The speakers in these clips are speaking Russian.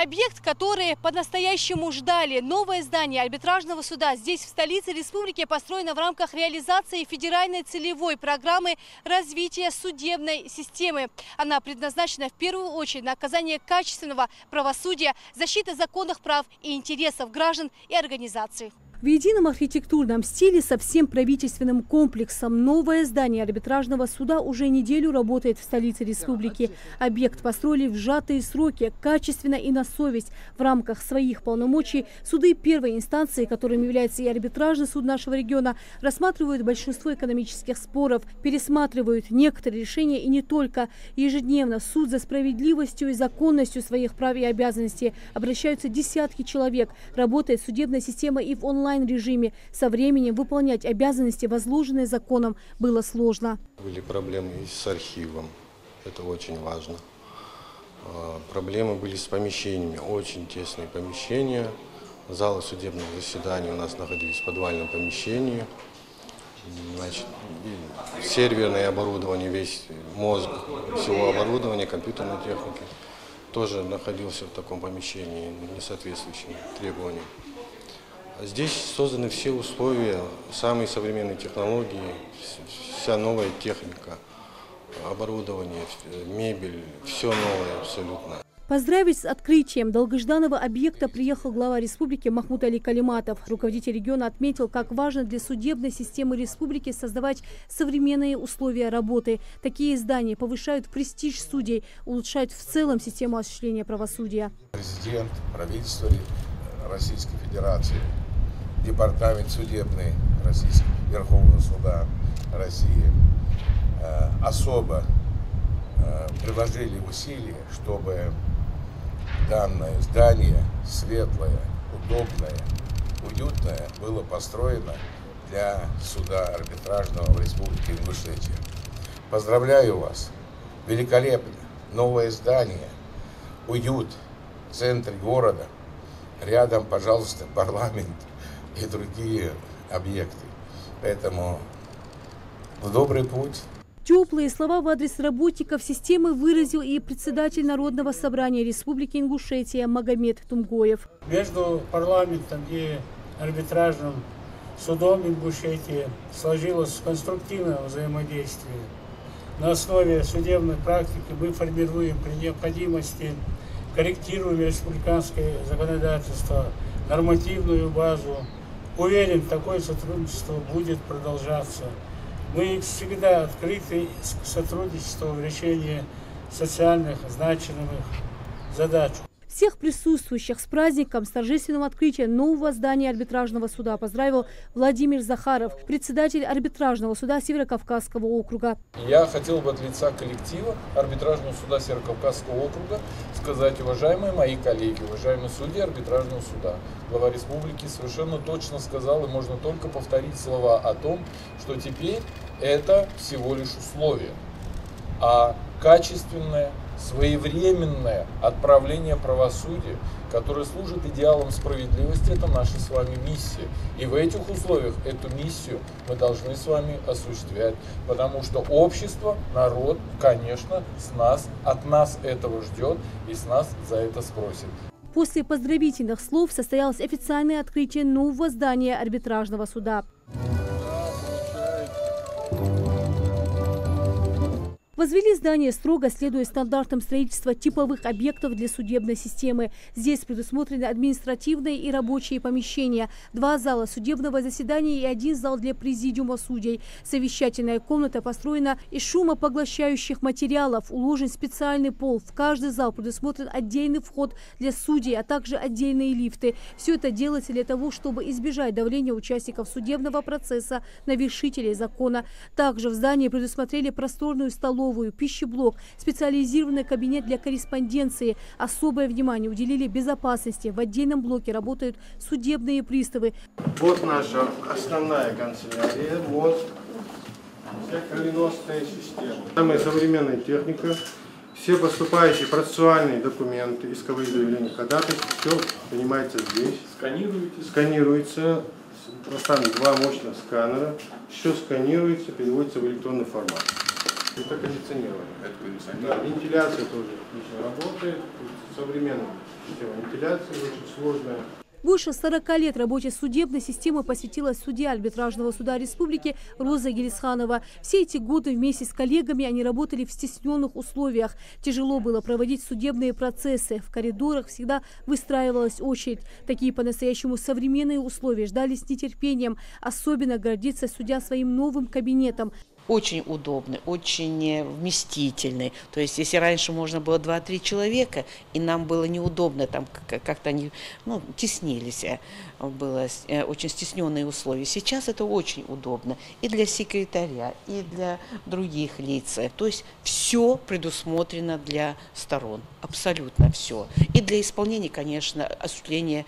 Объект, который по-настоящему ждали. Новое здание арбитражного суда здесь, в столице республики, построено в рамках реализации федеральной целевой программы развития судебной системы. Она предназначена в первую очередь на оказание качественного правосудия, защиты законных прав и интересов граждан и организаций. В едином архитектурном стиле со всем правительственным комплексом новое здание арбитражного суда уже неделю работает в столице республики. Объект построили в сжатые сроки, качественно и на совесть. В рамках своих полномочий суды первой инстанции, которым является и арбитражный суд нашего региона, рассматривают большинство экономических споров, пересматривают некоторые решения и не только. Ежедневно в суд за справедливостью и законностью своих прав и обязанностей обращаются десятки человек. Работает судебная система и в онлайн-режиме. Со временем выполнять обязанности, возложенные законом, было сложно. Были проблемы и с архивом, это очень важно. Проблемы были с помещениями, очень тесные помещения. Залы судебных заседаний у нас находились в подвальном помещении. Значит, серверное оборудование, весь мозг всего оборудования, компьютерной техники тоже находился в таком помещении, не соответствующим требованиям. Здесь созданы все условия, самые современные технологии, вся новая техника, оборудование, мебель, все новое абсолютно. Поздравить с открытием долгожданного объекта приехал глава республики Махмуд Али Калиматов. Руководитель региона отметил, как важно для судебной системы республики создавать современные условия работы. Такие здания повышают престиж судей, улучшают в целом систему осуществления правосудия. Президент, правительство Российской Федерации, Департамент судебный Российского Верховного суда России особо приложили усилия, чтобы данное здание светлое, удобное, уютное было построено для суда арбитражного в Республике Ингушетия. Поздравляю вас! Великолепно! Новое здание, уют в центре города, рядом, пожалуйста, парламент и другие объекты. Поэтому в добрый путь. Теплые слова в адрес работников системы выразил и председатель Народного собрания Республики Ингушетия Магомед Тумгоев. Между парламентом и арбитражным судом Ингушетии сложилось конструктивное взаимодействие. На основе судебной практики мы формируем при необходимости, корректируем республиканское законодательство, нормативную базу. Уверен, такое сотрудничество будет продолжаться. Мы всегда открыты к сотрудничеству в решении социальных значимых задач. Всех присутствующих с праздником, с торжественным открытием нового здания арбитражного суда поздравил Владимир Захаров, председатель арбитражного суда Северокавказского округа. Я хотел бы от лица коллектива арбитражного суда Северокавказского округа сказать: уважаемые мои коллеги, уважаемые судьи арбитражного суда, глава республики совершенно точно сказал, и можно только повторить слова о том, что теперь это всего лишь условие, а качественное, своевременное отправление правосудия, которое служит идеалам справедливости, это наша с вами миссия. И в этих условиях эту миссию мы должны с вами осуществлять, потому что общество, народ, конечно, от нас этого ждет и с нас за это спросит. После поздравительных слов состоялось официальное открытие нового здания арбитражного суда. Возвели здание строго, следуя стандартам строительства типовых объектов для судебной системы. Здесь предусмотрены административные и рабочие помещения, 2 зала судебного заседания и 1 зал для президиума судей. Совещательная комната построена из шумопоглощающих материалов, уложен специальный пол. В каждый зал предусмотрен отдельный вход для судей, а также отдельные лифты. Все это делается для того, чтобы избежать давления участников судебного процесса на вершителей закона. Также в здании предусмотрели просторную столовую, пищеблок, специализированный кабинет для корреспонденции. Особое внимание уделили безопасности. В отдельном блоке работают судебные приставы. Вот наша основная канцелярия, вот вся кровеносная система. Самая современная техника, все поступающие процессуальные документы, исковые заявления, ходатайства, все принимается здесь. Сканируется. Поставлены 2 мощных сканера, все сканируется, переводится в электронный формат. Это кондиционирование. Да, вентиляция тоже отлично работает. Современный Все, вентиляция очень сложная. Больше 40 лет работе судебной системы посвятила судья арбитражного суда республики Роза Гелисханова. Все эти годы вместе с коллегами они работали в стесненных условиях. Тяжело было проводить судебные процессы. В коридорах всегда выстраивалась очередь. Такие по-настоящему современные условия ждали с нетерпением. Особенно гордится судья своим новым кабинетом. Очень удобный, очень вместительный. То есть, если раньше можно было 2-3 человека, и нам было неудобно, там как-то они теснились, было очень стесненные условия. Сейчас это очень удобно и для секретаря, и для других лиц. То есть, все предусмотрено для сторон, абсолютно все. И для исполнения, конечно, осуществления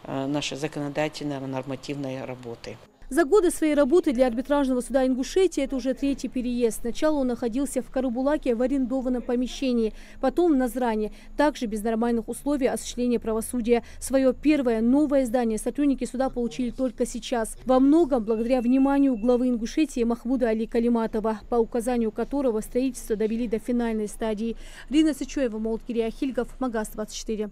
нашей законодательной, нормативной работы. За годы своей работы для арбитражного суда Ингушетии это уже 3-й переезд. Сначала он находился в Карабулаке в арендованном помещении, потом в Назране. Также без нормальных условий осуществления правосудия. Свое первое новое здание сотрудники суда получили только сейчас. Во многом благодаря вниманию главы Ингушетии Махмуда Али Калиматова, по указанию которого строительство довели до финальной стадии. Рина Сычоева, Молот Кириахильгов, Магаз 24.